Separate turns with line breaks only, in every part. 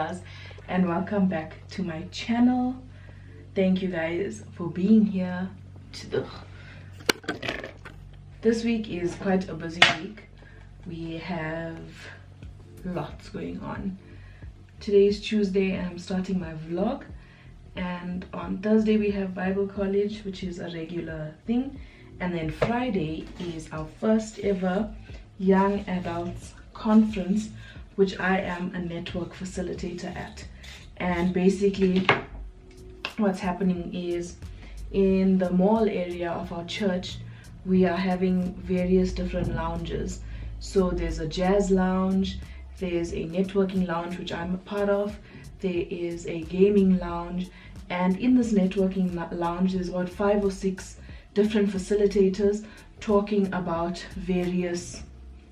guys, and welcome back to my channel. Thank you guys for being here. This week is quite a busy week. We have lots going on. Today is Tuesday and I'm starting my vlog, and on Thursday we have Bible college, which is a regular thing, and then Friday is our first ever young adults conference, which I am a network facilitator at. And basically what's happening is, in the mall area of our church we are having various different lounges. So there's a jazz lounge, there's a networking lounge which I'm a part of, there is a gaming lounge, and in this networking lounge there's about 5 or 6 different facilitators talking about various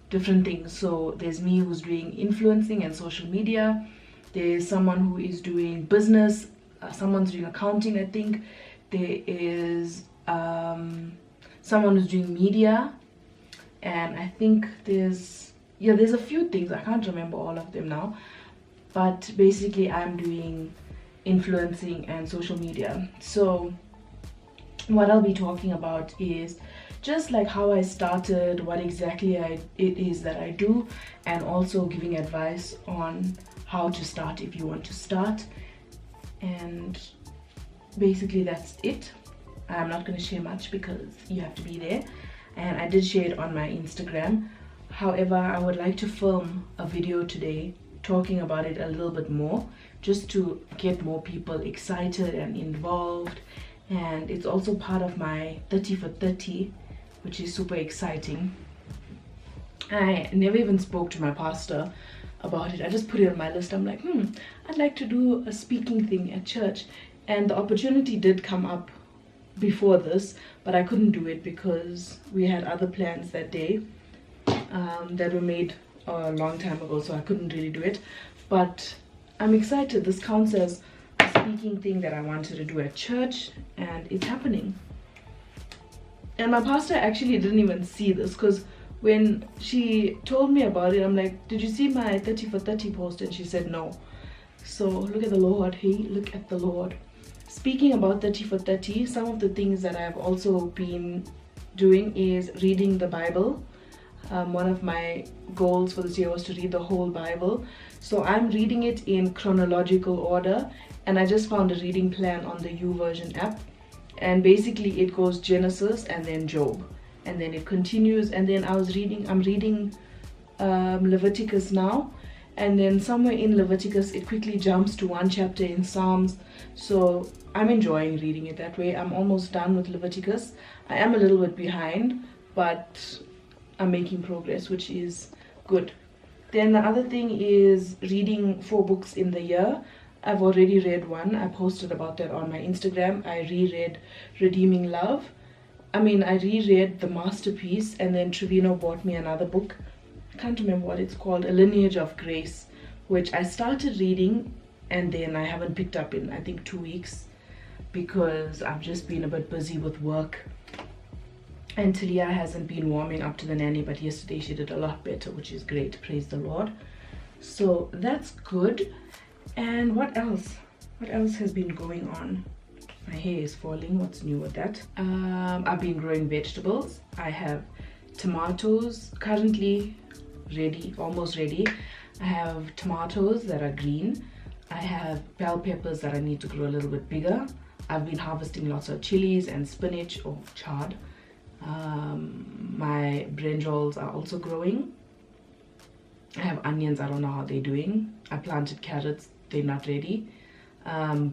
different things. So there's me who's doing influencing and social media, there's someone who is doing business, someone's doing accounting, I think there is someone who's doing media, and I think there's a few things, I can't remember all of them now, but basically I'm doing influencing and social media. So what I'll be talking about is just like how I started, what exactly it is that I do, and also giving advice on how to start if you want to start. And basically that's it. I'm not going to share much because you have to be there, and I did share it on my Instagram. However, I would like to film a video today talking about it a little bit more, just to get more people excited and involved. And it's also part of my 30 for 30, which is super exciting. I never even spoke to my pastor about it. I just put it on my list. I'm like, I'd like to do a speaking thing at church, and the opportunity did come up before this, but I couldn't do it because we had other plans that day that were made a long time ago, so I couldn't really do it. But I'm excited. This counts as a speaking thing that I wanted to do at church, and it's happening. And my pastor actually didn't even see this, because when she told me about it, I'm like, did you see my 30 for 30 post? And she said no. So look at the Lord. Hey, look at the Lord. Speaking about 30 for 30, some of the things that I've also been doing is reading the Bible. One of my goals for this year was to read the whole Bible. So I'm reading it in chronological order, and I just found a reading plan on the YouVersion app. And basically it goes Genesis and then Job, and then it continues. And then I'm reading Leviticus now, and then somewhere in Leviticus it quickly jumps to one chapter in Psalms. So I'm enjoying reading it that way. I'm almost done with Leviticus. I am a little bit behind, but I'm making progress, which is good. Then the other thing is reading 4 books in the year. I've already read one. I posted about that on my Instagram. I reread Redeeming Love. I reread The Masterpiece, and then Trevino bought me another book. I can't remember what it's called, A Lineage of Grace, which I started reading and then I haven't picked up in I think 2 weeks because I've just been a bit busy with work. And Talia hasn't been warming up to the nanny, but yesterday she did a lot better, which is great. Praise the Lord. So that's good. And what else? What else has been going on? My hair is falling. What's new with that? I've been growing vegetables. I have tomatoes currently ready, almost ready. I have tomatoes that are green. I have bell peppers that I need to grow a little bit bigger. I've been harvesting lots of chilies and spinach or chard. My brinjals are also growing. I have onions. I don't know how they're doing. I planted carrots. They're not ready.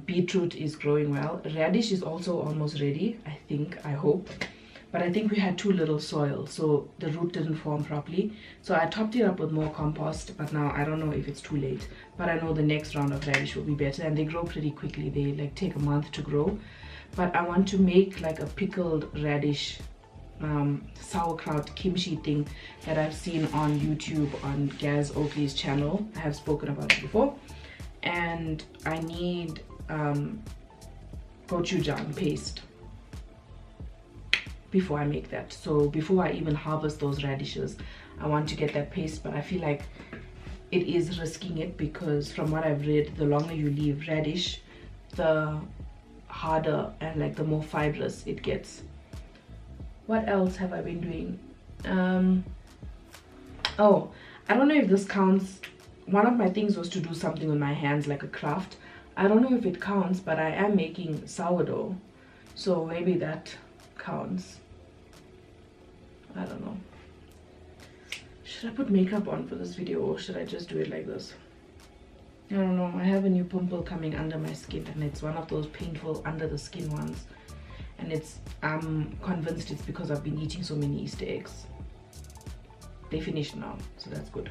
Beetroot is growing well. Radish is also almost ready, I think, I hope. But I think we had too little soil, so the root didn't form properly. So I topped it up with more compost, but now I don't know if it's too late. But I know the next round of radish will be better, and they grow pretty quickly. They like take a month to grow. But I want to make like a pickled radish sauerkraut kimchi thing that I've seen on YouTube on Gaz Oakley's channel. I have spoken about it before. And I need gochujang paste before I make that. So before I even harvest those radishes, I want to get that paste, but I feel like it is risking it, because from what I've read, the longer you leave radish, the harder and like the more fibrous it gets. What else have I been doing? Oh, I don't know if this counts. One of my things was to do something with my hands, like a craft. I don't know if it counts, but I am making sourdough, so maybe that counts. I don't know. Should I put makeup on for this video, or should I just do it like this? I don't know. I have a new pimple coming under my skin, and it's one of those painful under the skin ones, and I'm convinced it's because I've been eating so many Easter eggs. They finished now, so that's good.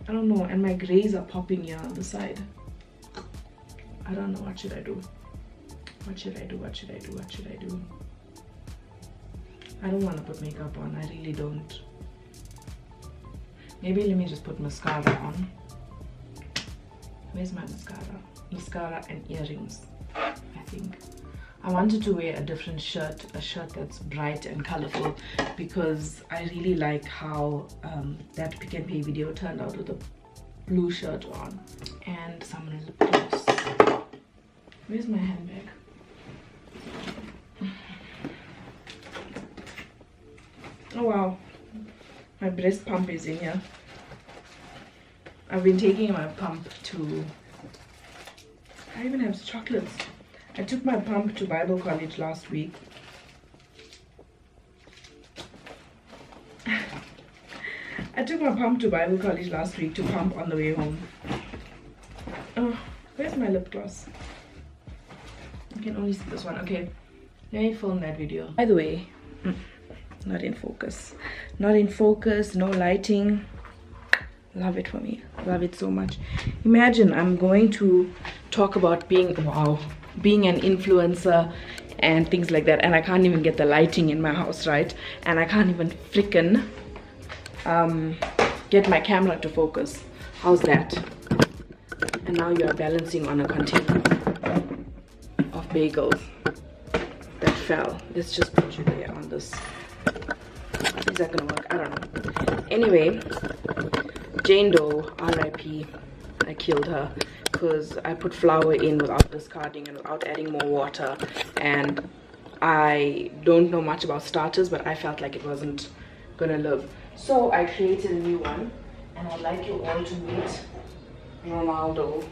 I don't know, and my grays are popping here on the side. I don't know. What should I do? What should I do? What should I do? What should I do? I don't want to put makeup on. I really don't. Maybe let me just put mascara on. Where's my mascara? Mascara and earrings, I think. I wanted to wear a different shirt, a shirt that's bright and colorful, because I really like how that Pick and Pay video turned out with a blue shirt on. And some lip gloss. Where's my handbag? Oh wow, my breast pump is in here. I've been taking my pump to, I even have chocolates. I took my pump to Bible college last week. I took my pump to Bible college last week to pump on the way home. Oh, where's my lip gloss? I can only see this one. Okay, let me film that video. By the way, not in focus. Not in focus, no lighting. Love it for me. Love it so much. Imagine I'm going to talk about being an influencer and things like that, and I can't even get the lighting in my house right, and I can't even freaking get my camera to focus. How's that? And now you are balancing on a container of bagels that fell. Let's just put you there on this. Is that gonna work? I don't know. Anyway, Jane Doe, R.I.P. I killed her because I put flour in without discarding and without adding more water, and I don't know much about starters, but I felt like it wasn't gonna live. So I created a new one, and I'd like you all to meet Ronaldo.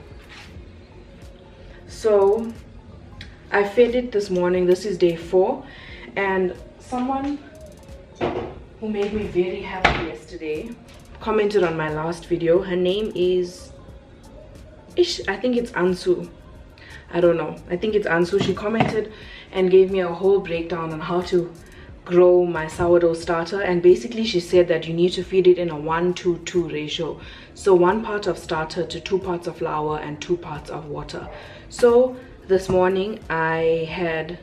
So I fed it this morning. This is day 4, and someone who made me very happy yesterday commented on my last video. Her name is I think it's Ansu. I don't know. I think it's Ansu. She commented and gave me a whole breakdown on how to grow my sourdough starter, and basically she said that you need to feed it in a 1-to-2 ratio. So 1 part of starter to 2 parts of flour and 2 parts of water. So this morning I had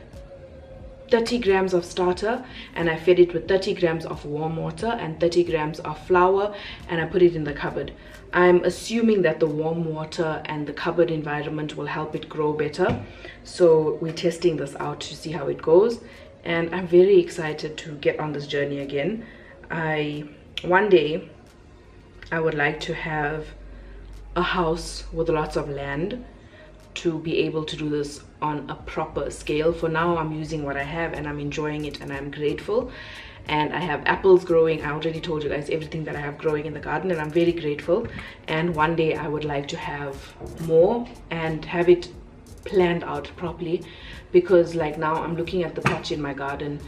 30 grams of starter, and I fed it with 30 grams of warm water and 30 grams of flour, and I put it in the cupboard. I'm assuming that the warm water and the cupboard environment will help it grow better. So we're testing this out to see how it goes, and I'm very excited to get on this journey again. One day I would like to have a house with lots of land to be able to do this on a proper scale. For now, I'm using what I have and I'm enjoying it and I'm grateful. And I have apples growing. I already told you guys everything that I have growing in the garden, and I'm very grateful. And one day I would like to have more and have it planned out properly, because like now I'm looking at the patch in my garden.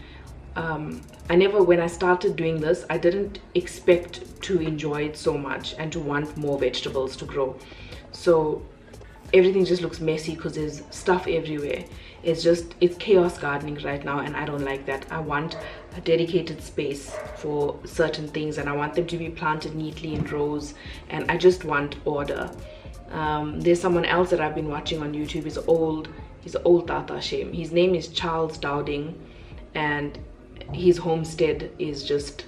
When I started doing this, I didn't expect to enjoy it so much and to want more vegetables to grow. So everything just looks messy because there's stuff everywhere. It's chaos gardening right now, and I don't like that. I want a dedicated space for certain things, and I want them to be planted neatly in rows, and I just want order. There's someone else that I've been watching on YouTube. He's old Tata Shame. His name is Charles Dowding, and his homestead is just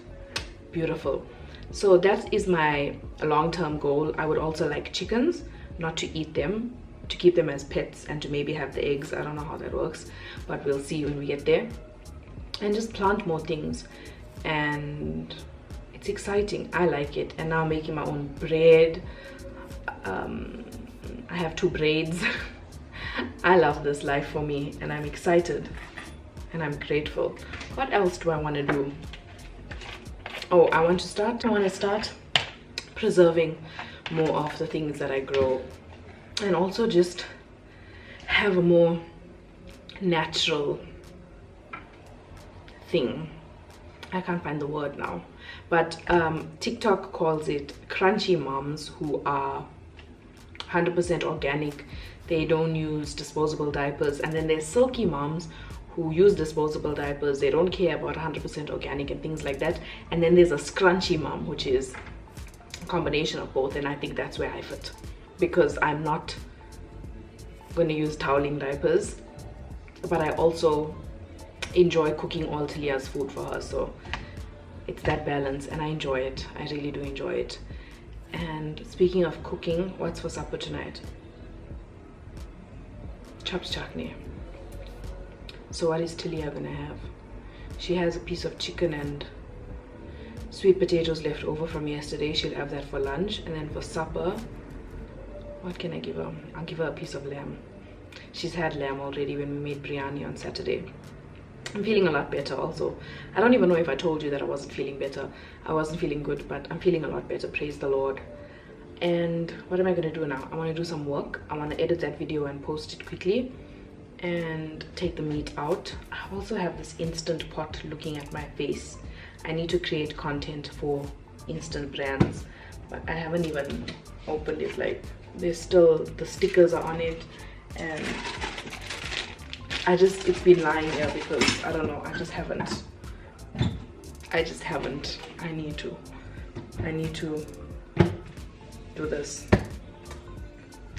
beautiful. So that is my long-term goal. I would also like chickens, not to eat them, to keep them as pets and to maybe have the eggs. I don't know how that works, but we'll see when we get there. And just plant more things and it's exciting. I like it. And now making my own bread. I have 2 braids. I love this life for me, and I'm excited and I'm grateful. What else do I want to do? Oh, I want to start preserving more of the things that I grow, and also just have a more natural thing. I can't find the word now, but TikTok calls it crunchy moms, who are 100% organic. They don't use disposable diapers. And then there's silky moms who use disposable diapers. They don't care about 100% organic and things like that. And then there's a scrunchy mom, which is a combination of both, and I think that's where I fit, because I'm not going to use toweling diapers, but I also enjoy cooking all Talia's food for her. So it's that balance, and I enjoy it. I really do enjoy it. And speaking of cooking, what's for supper tonight? Chops chutney. So what is Talia gonna have? She has a piece of chicken and sweet potatoes left over from yesterday. She'll have that for lunch. And then for supper, what can I give her? I'll give her a piece of lamb. She's had lamb already when we made biryani on Saturday. I'm feeling a lot better also. I don't even know if I told you that I wasn't feeling better. I wasn't feeling good, but I'm feeling a lot better, praise the Lord. And what am I going to do now? I want to do some work. I want to edit that video and post it quickly and take the meat out. I also have this instant pot looking at my face. I need to create content for instant brands, but I haven't even opened it. Like, there's still, the stickers are on it, and it's been lying here because I don't know, I just haven't. I need to do this.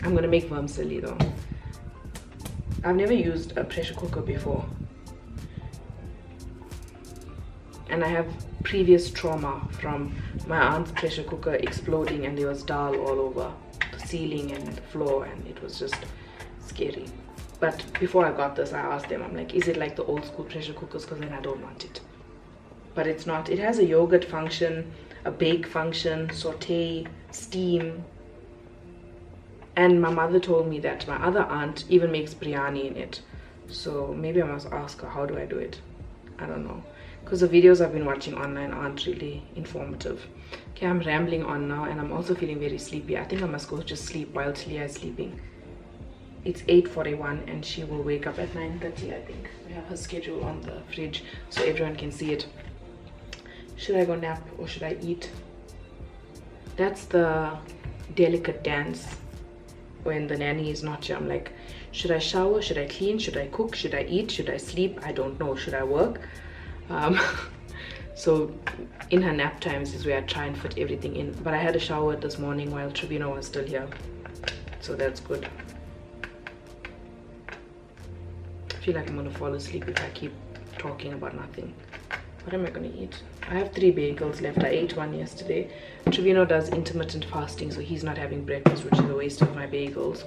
I'm gonna make vermicelli though. I've never used a pressure cooker before, and I have previous trauma from my aunt's pressure cooker exploding, and there was dal all over the ceiling and the floor, and it was just scary. But before I got this, I asked them, I'm like, is it like the old school pressure cookers? Because then I don't want it. But it's not. It has a yogurt function, a bake function, saute, steam. And my mother told me that my other aunt even makes biryani in it. So maybe I must ask her, how do I do it? I don't know. Because the videos I've been watching online aren't really informative. Okay, I'm rambling on now, and I'm also feeling very sleepy. I think I must go just sleep while Talia is sleeping. It's 8:41 and she will wake up at 9:30, I think. We have her schedule on the fridge so everyone can see it. Should I go nap or should I eat? That's the delicate dance when the nanny is not here. I'm like, should I shower? Should I clean? Should I cook? Should I eat? Should I sleep? I don't know. Should I work? So in her nap times is where I try and fit everything in. But I had a shower this morning while Trevino was still here. So that's good. I feel like I'm gonna fall asleep if I keep talking about nothing. What am I gonna eat? I have 3 bagels left. I ate one yesterday. Trevino does intermittent fasting, so he's not having breakfast, which is a waste of my bagels.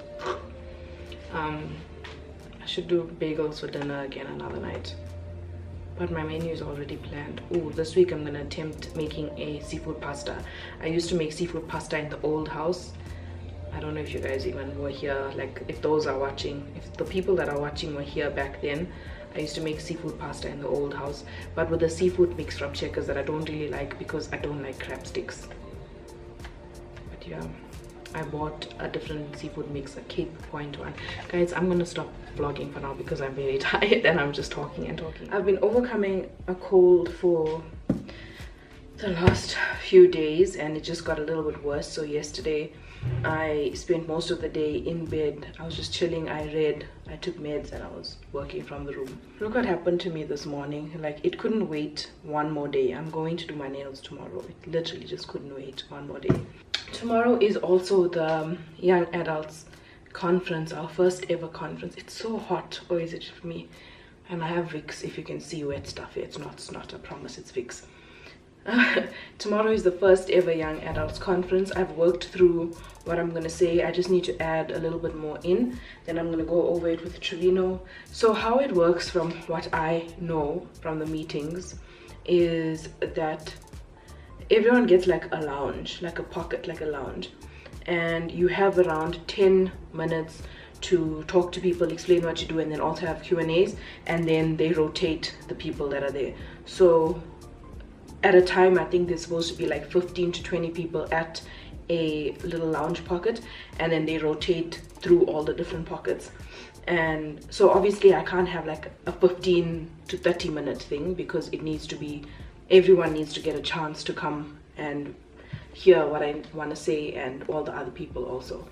I should do bagels for dinner again another night. But my menu is already planned. Oh, this week I'm gonna attempt making a seafood pasta. I used to make seafood pasta in the old house. I don't know if you guys even were here, like if those are watching, if the people that are watching were here back then. I used to make seafood pasta in the old house, but with a seafood mix from Checkers that I don't really like because I don't like crab sticks. But yeah, I bought a different seafood mix, a Cape Point one. Guys, I'm gonna stop vlogging for now because I'm very tired and I'm just talking and talking. I've been overcoming a cold for the last few days and it just got a little bit worse. So yesterday I spent most of the day in bed. I was just chilling. I read, I took meds, and I was working from the room. Look what happened to me this morning. Like, it couldn't wait one more day. I'm going to do my nails tomorrow. It literally just couldn't wait one more day. Tomorrow is also the young adults conference, our first ever conference. It's so hot, or is it for me? And I have Vicks, if you can see wet stuff here. It's not, I promise, it's Vicks. Tomorrow is the first ever young adults conference. I've worked through what I'm gonna say. I just need to add a little bit more in, then I'm gonna go over it with Trevino. So how it works, from what I know from the meetings, is that everyone gets like a lounge, like a pocket, like a lounge, and you have around 10 minutes to talk to people, explain what you do, and then also have Q&As, and then they rotate the people that are there. So at a time, I think there's supposed to be like 15 to 20 people at a little lounge pocket, and then they rotate through all the different pockets. And so obviously I can't have like a 15 to 30 minute thing, because it needs to be, everyone needs to get a chance to come and hear what I want to say, and all the other people also.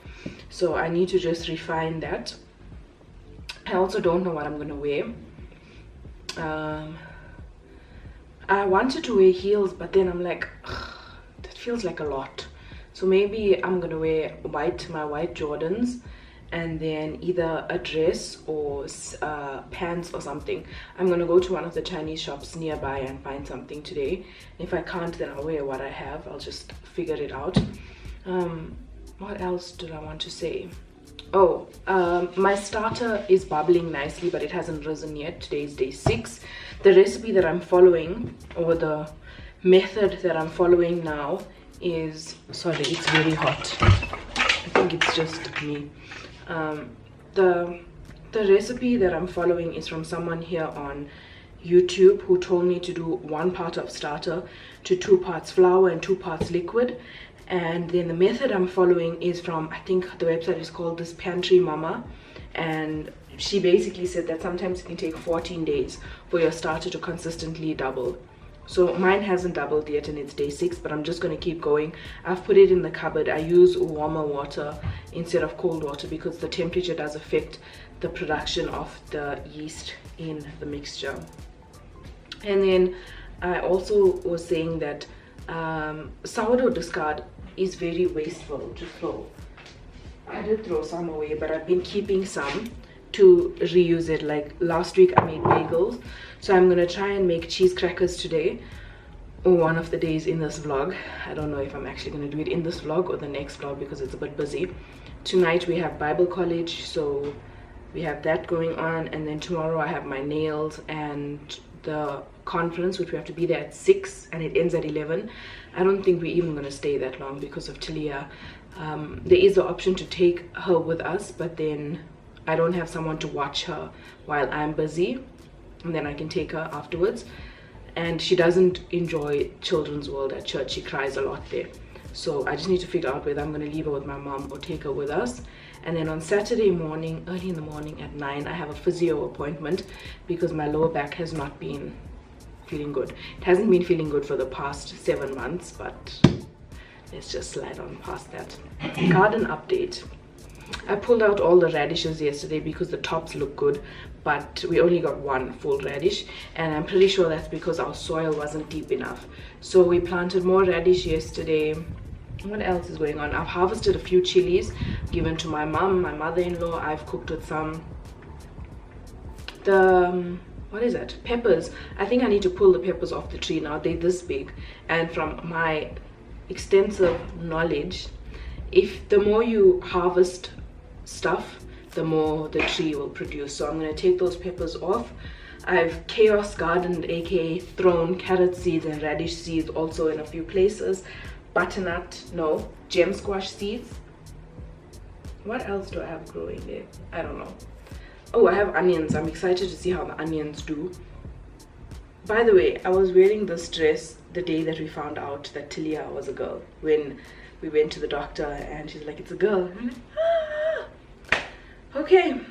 So I need to just refine that. I also don't know what I'm gonna wear. I wanted to wear heels, but then I'm like, that feels like a lot. So maybe I'm gonna wear my white Jordans, and then either a dress or pants or something. I'm gonna go to one of the Chinese shops nearby and find something today. If I can't, then I'll wear what I have. I'll just figure it out. What else did I want to say? Oh, my starter is bubbling nicely, but it hasn't risen yet. Today is day 6. The recipe that I'm following, or the method that I'm following now is, sorry, it's very hot. I think it's just me. The recipe that I'm following is from someone here on YouTube who told me to do 1 part of starter to 2 parts flour and 2 parts liquid. And then the method I'm following is from, I think the website is called This Pantry Mama, and she basically said that sometimes it can take 14 days for your starter to consistently double. So mine hasn't doubled yet, and it's day 6, but I'm just going to keep going. I've put it in the cupboard. I use warmer water instead of cold water, because the temperature does affect the production of the yeast in the mixture. And then I also was saying that sourdough discard is very wasteful to throw. I did throw some away, but I've been keeping some to reuse it. Like last week I made bagels, so I'm gonna try and make cheese crackers today, or one of the days in this vlog. I don't know if I'm actually gonna do it in this vlog or the next vlog, because it's a bit busy. Tonight we have Bible college, so we have that going on, and then tomorrow I have my nails and the conference, which we have to be there at 6, and it ends at 11. I don't think we're even going to stay that long because of Talia. There is the option to take her with us, but then I don't have someone to watch her while I'm busy, and then I can take her afterwards. And she doesn't enjoy Children's World at church. She cries a lot there. So I just need to figure out whether I'm going to leave her with my mom or take her with us. And then on Saturday morning, early in the morning at 9, I have a physio appointment, because my lower back has not been feeling good. It hasn't been feeling good for the past 7 months, but let's just slide on past that. Garden update. I pulled out all the radishes yesterday because the tops look good, but we only got 1 full radish, and I'm pretty sure that's because our soil wasn't deep enough. So we planted more radish yesterday. What else is going on? I've harvested a few chilies given to my mom, my mother-in-law. I've cooked with some. What is it? Peppers. I think I need to pull the peppers off the tree now. They're this big, and from my extensive knowledge, if the more you harvest stuff, the more the tree will produce. So I'm going to take those peppers off. I've chaos gardened, aka thrown carrot seeds and radish seeds also in a few places. Butternut, no, gem squash seeds. What else do I have growing there? I don't know. Oh, I have onions. I'm excited to see how the onions do. By the way, I was wearing this dress the day that we found out that Talia was a girl, when we went to the doctor and she's like, it's a girl. And I'm like, ah! Okay,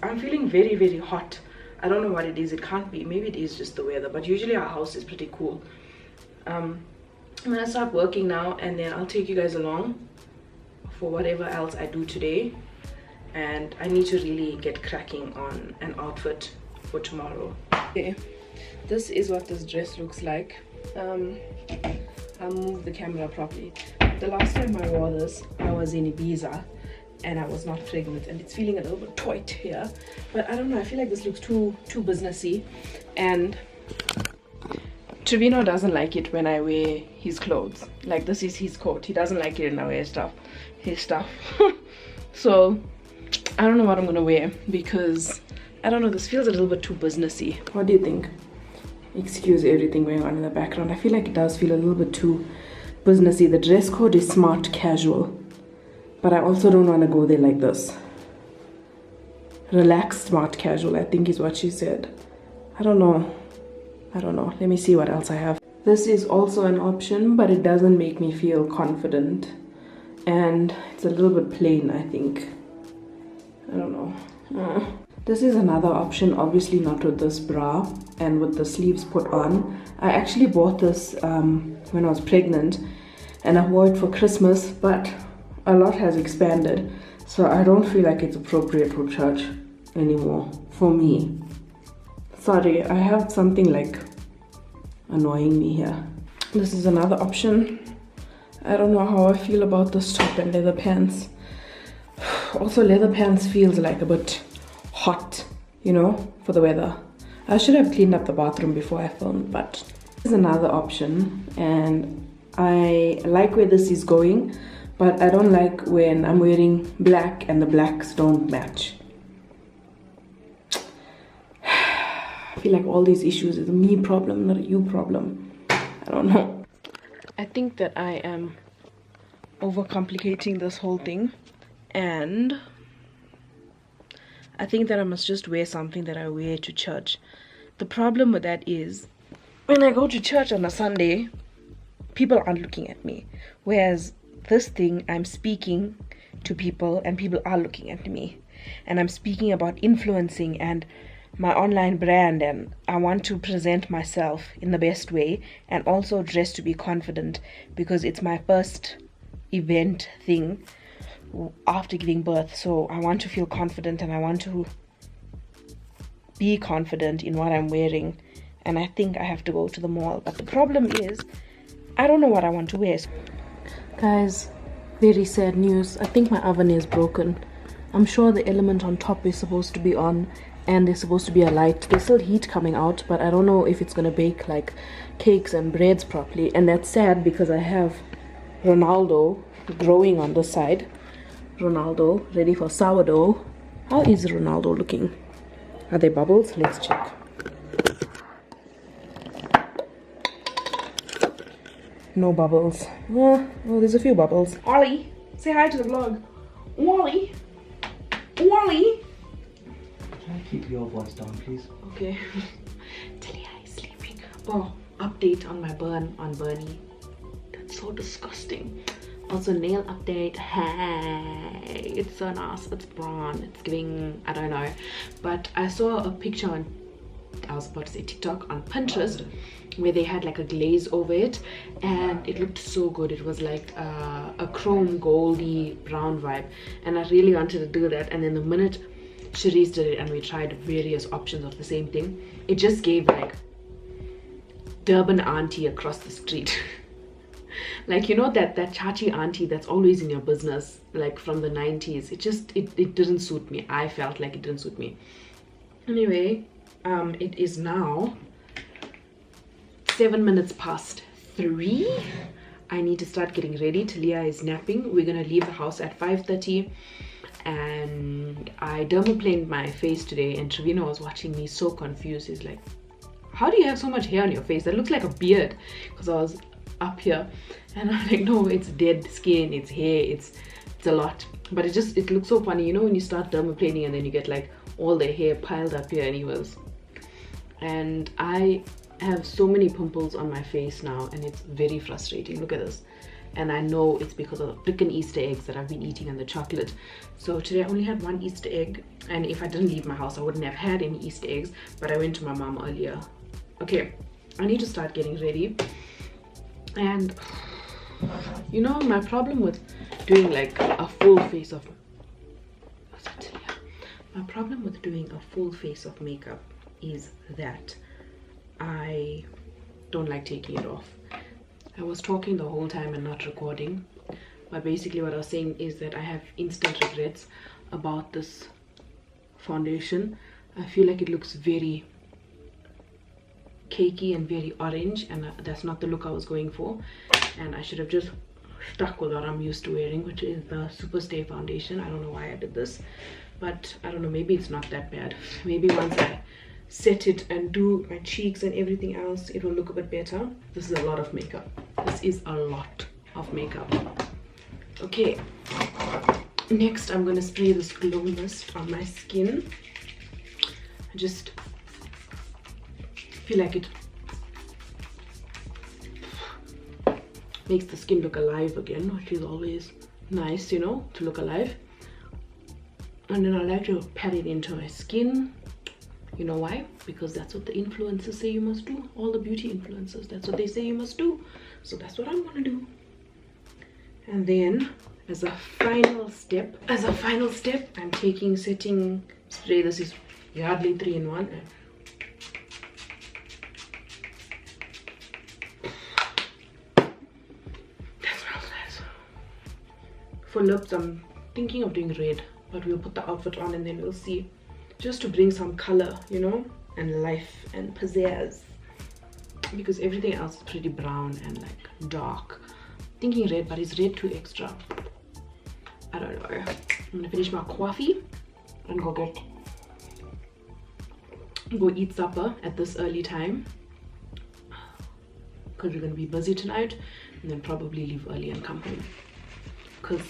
I'm feeling very, very hot. I don't know what it is. It can't be. Maybe it is just the weather, but usually our house is pretty cool. I'm gonna start working now, and then I'll take you guys along for whatever else I do today. And I need to really get cracking on an outfit for tomorrow. Okay, this is what this dress looks like. I'll move the camera properly. The last time I wore this, I was in Ibiza and I was not pregnant, and it's feeling a little bit tight here, but I don't know, I feel like this looks too businessy, and Trevino doesn't like it when I wear his clothes. Like, this is his coat. He doesn't like it when I wear his stuff. So I don't know what I'm gonna wear, because I don't know, this feels a little bit too businessy. What do you think? Excuse everything going on in the background. I feel like it does feel a little bit too businessy. The dress code is smart casual, but I also don't want to go there like this. Relaxed smart casual, I think is what she said. I don't know. Let me see what else I have. This is also an option, but it doesn't make me feel confident, and it's a little bit plain, I think. I don't know. This is another option, obviously not with this bra and with the sleeves put on. I actually bought this when I was pregnant, and I wore it for Christmas, but a lot has expanded, so I don't feel like it's appropriate for church anymore for me. Sorry, I have something like annoying me here. This is another option. I don't know how I feel about this top and leather pants. Also, leather pants feels like a bit hot, you know, for the weather. I should have cleaned up the bathroom before I filmed, but this is another option, and I like where this is going, but I don't like when I'm wearing black and the blacks don't match. I feel like all these issues is a me problem, not a you problem. I don't know. I think that I am overcomplicating this whole thing, and I think that I must just wear something that I wear to church. The problem with that is when I go to church on a Sunday, people aren't looking at me, whereas this thing, I'm speaking to people and people are looking at me, and I'm speaking about influencing and my online brand, and I want to present myself in the best way and also dress to be confident, because it's my first event thing after giving birth. So I want to feel confident, and I want to be confident in what I'm wearing, and I think I have to go to the mall. But the problem is I don't know what I want to wear. Guys, very sad news. I think my oven is broken. I'm sure the element on top is supposed to be on, and there's supposed to be a light. There's still heat coming out, but I don't know if it's gonna bake like cakes and breads properly, and that's sad because I have Ronaldo growing on the side. Ronaldo ready for sourdough. How is Ronaldo looking? Are there bubbles? Let's check. No bubbles. Oh, there's a few bubbles. Ollie, say hi to the vlog. Wally.
Can I keep your voice down, please?
Okay. Talia is sleeping. Oh, update on my burn on Bernie. That's so disgusting. Also, nail update. Hey, it's so nice. It's brown. It's giving, I don't know. But I saw a picture on, I was about to say TikTok, on Pinterest, where they had like a glaze over it, and it looked so good. It was like a chrome goldy brown vibe, and I really wanted to do that. And then the minute Cherise did it and we tried various options of the same thing, it just gave like Durban auntie across the street. Like, you know, that chachi auntie that's always in your business, like from the 90s. It didn't suit me. I felt like it didn't suit me. Anyway, it is now 7 minutes past 3. I need to start getting ready. Talia is napping. We're gonna leave the house at 5:30, and I dermaplaned my face today, and Trevino was watching me so confused. He's like, how do you have so much hair on your face? That looks like a beard, because I was up here, and I'm like, no, it's dead skin, it's hair, it's a lot. But it looks so funny, you know, when you start dermaplaning and then you get like all the hair piled up here. And I have so many pimples on my face now, and it's very frustrating. Look at this. And I know it's because of the freaking Easter eggs that I've been eating and the chocolate. So today I only had 1 Easter egg, and if I didn't leave my house I wouldn't have had any Easter eggs, but I went to my mom earlier. Okay, I need to start getting ready. And you know, my problem with doing like a full face of makeup is that I don't like taking it off. I was talking the whole time and not recording, but basically what I was saying is that I have instant regrets about this foundation. I feel like it looks very cakey and very orange, and that's not the look I was going for, and I should have just stuck with what I'm used to wearing, which is the Superstay foundation. I don't know why I did this, but I don't know, maybe it's not that bad. Maybe once I set it and do my cheeks and everything else, it will look a bit better. This is a lot of makeup. This is a lot of makeup. Okay, next I'm gonna spray this glow mist on my skin. I just feel like it makes the skin look alive again, which is always nice, you know, to look alive. And then I like to pat it into my skin. You know why? Because that's what the influencers say you must do. All the beauty influencers, that's what they say you must do. So that's what I'm gonna do. And then as a final step, I'm taking setting spray. This is Yardley 3-in-1. That smells nice. For lips, I'm thinking of doing red, but we'll put the outfit on and then we'll see. Just to bring some color, you know, and life and pizzazz, because everything else is pretty brown and like dark. Thinking red, but is red too extra? I don't know. I'm gonna finish my coffee and go eat supper at this early time, because we're gonna be busy tonight, and then probably leave early and come home because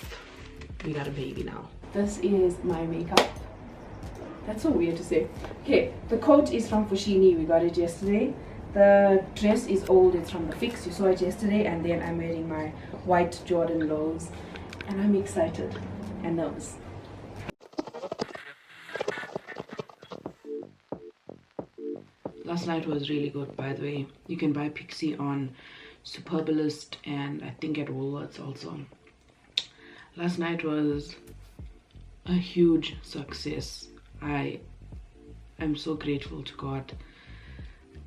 we got a baby now. This is my makeup. That's so weird to say. Okay, the coat is from Fushini. We got it yesterday. The dress is old. It's from the Fix. You saw it yesterday. And then I'm wearing my white Jordan lows. And I'm excited and nervous. Last night was really good, by the way. You can buy Pixie on Superbalist and I think at Woolworths also. Last night was a huge success. I am so grateful to God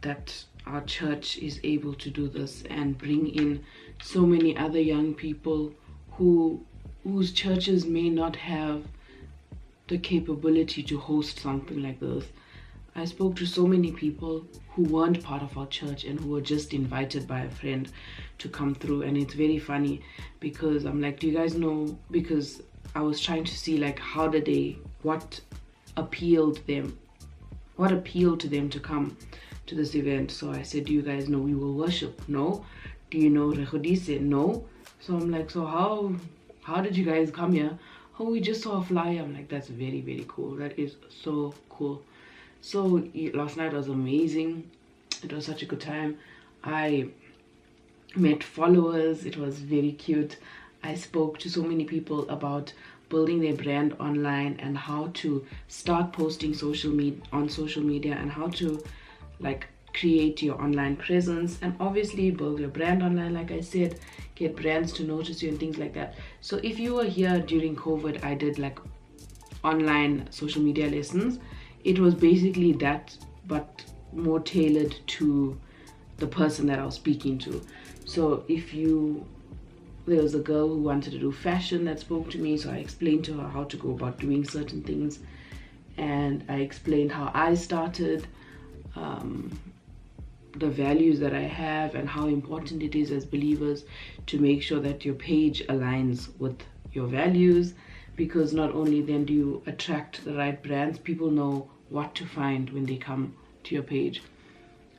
that our church is able to do this and bring in so many other young people whose churches may not have the capability to host something like this. I spoke to so many people who weren't part of our church and who were just invited by a friend to come through, and it's very funny because I'm like, do you guys know, because I was trying to see like what appealed to them to come to this event. So I said, do you guys know we will worship? No. Do you know Rehodise? No. So I'm like, so how did you guys come here? Oh, we just saw a flyer. I'm like, that's very, very cool. That is so cool. So last night was amazing. It was such a good time. I met followers. It was very cute. I spoke to so many people about building their brand online and how to start posting on social media and how to like create your online presence and obviously build your brand online, like I said, get brands to notice you and things like that. So if you were here during COVID, I did like online social media lessons. It was basically that, but more tailored to the person that I was speaking to. So there was a girl who wanted to do fashion that spoke to me, so I explained to her how to go about doing certain things, and I explained how I started, the values that I have, and how important it is as believers to make sure that your page aligns with your values, because not only then do you attract the right brands, people know what to find when they come to your page.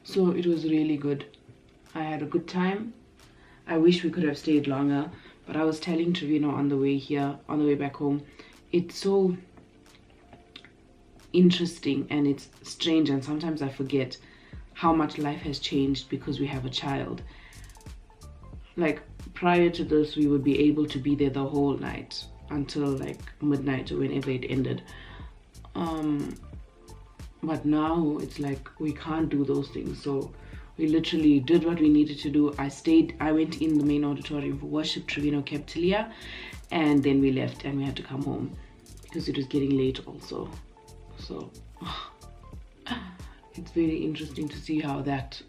So it was really good. I had a good time. I wish we could have stayed longer, but I was telling Trevino on the way back home, it's so interesting and it's strange, and sometimes I forget how much life has changed because we have a child. Like prior to this, we would be able to be there the whole night until like midnight or whenever it ended. But now it's like we can't do those things. So we literally did what we needed to do. I went in the main auditorium for worship. Trevino kept Talia, and then we left and we had to come home because it was getting late also. So it's very interesting to see how that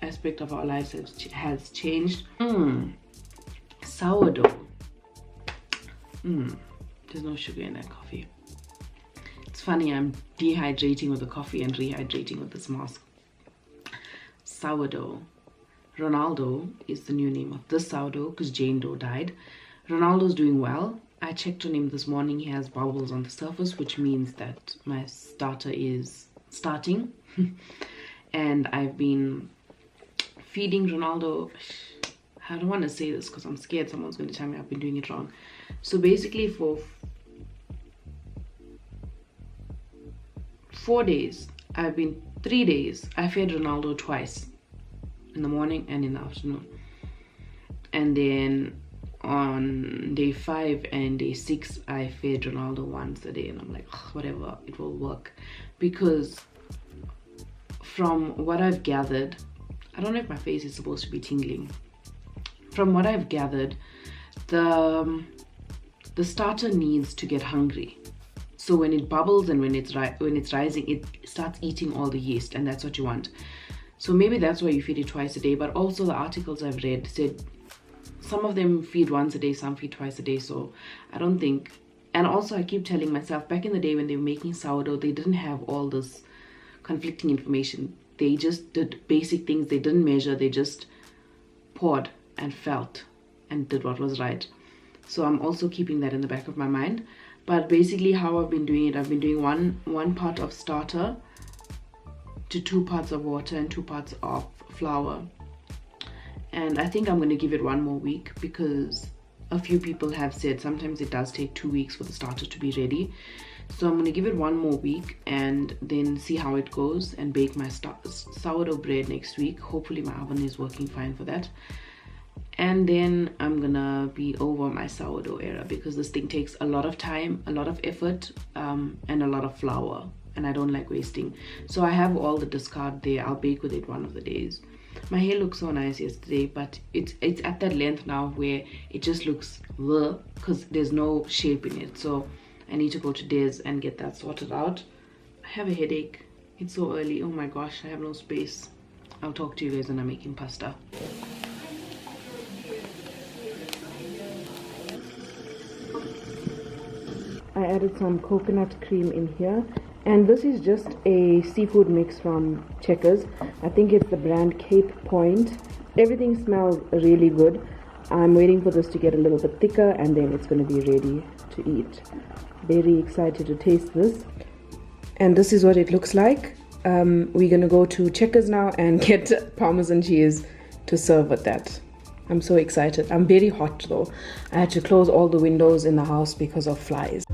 aspect of our lives has changed. Sourdough. There's no sugar in that coffee. It's funny, I'm dehydrating with the coffee and rehydrating with this mask. Sourdough. Ronaldo is the new name of this sourdough because Jane Doe died. Ronaldo's doing well. I checked on him this morning. He has bubbles on the surface, which means that my starter is
starting. And I've been feeding Ronaldo. I don't want to say this because I'm scared someone's going to tell me I've been doing it wrong. So basically for 4 days, 3 days, I fed Ronaldo twice, in the morning and in the afternoon. And then on day 5 and day 6, I fed Ronaldo once a day, and I'm like, whatever, it will work. Because from what I've gathered, I don't know if my face is supposed to be tingling. From what I've gathered, the starter needs to get hungry. So when it bubbles and when it's rising, it starts eating all the yeast, and that's what you want. So maybe that's why you feed it twice a day. But also the articles I've read said some of them feed once a day, some feed twice a day. So I don't think. And also I keep telling myself, back in the day when they were making sourdough, they didn't have all this conflicting information. They just did basic things. They didn't measure. They just poured and felt and did what was right. So I'm also keeping that in the back of my mind. But basically how I've been doing it, I've been doing one part of starter to 2 parts of water and 2 parts of flour. And I think I'm going to give it 1 more week, because a few people have said sometimes it does take 2 weeks for the starter to be ready. So I'm going to give it 1 more week and then see how it goes, and bake my sourdough bread next week. Hopefully my oven is working fine for that. And then I'm gonna be over my sourdough era, because this thing takes a lot of time, a lot of effort, and a lot of flour, and I don't like wasting. So I have all the discard there. I'll bake with it one of the days. My hair looked so nice yesterday, but it's at that length now where it just looks because there's no shape in it. So I need to go to Des and get that sorted out. I have a headache. It's so early. Oh my gosh, I have no space. I'll talk to you guys when I'm making pasta. I added some coconut cream in here, and this is just a seafood mix from Checkers. I think it's the brand Cape Point. Everything smells really good. I'm waiting for this to get a little bit thicker, and then it's going to be ready to eat. Very excited to taste this. And this is what it looks like. We're going to go to Checkers now and get Parmesan cheese to serve with that. I'm so excited. I'm very hot though. I had to close all the windows in the house because of flies.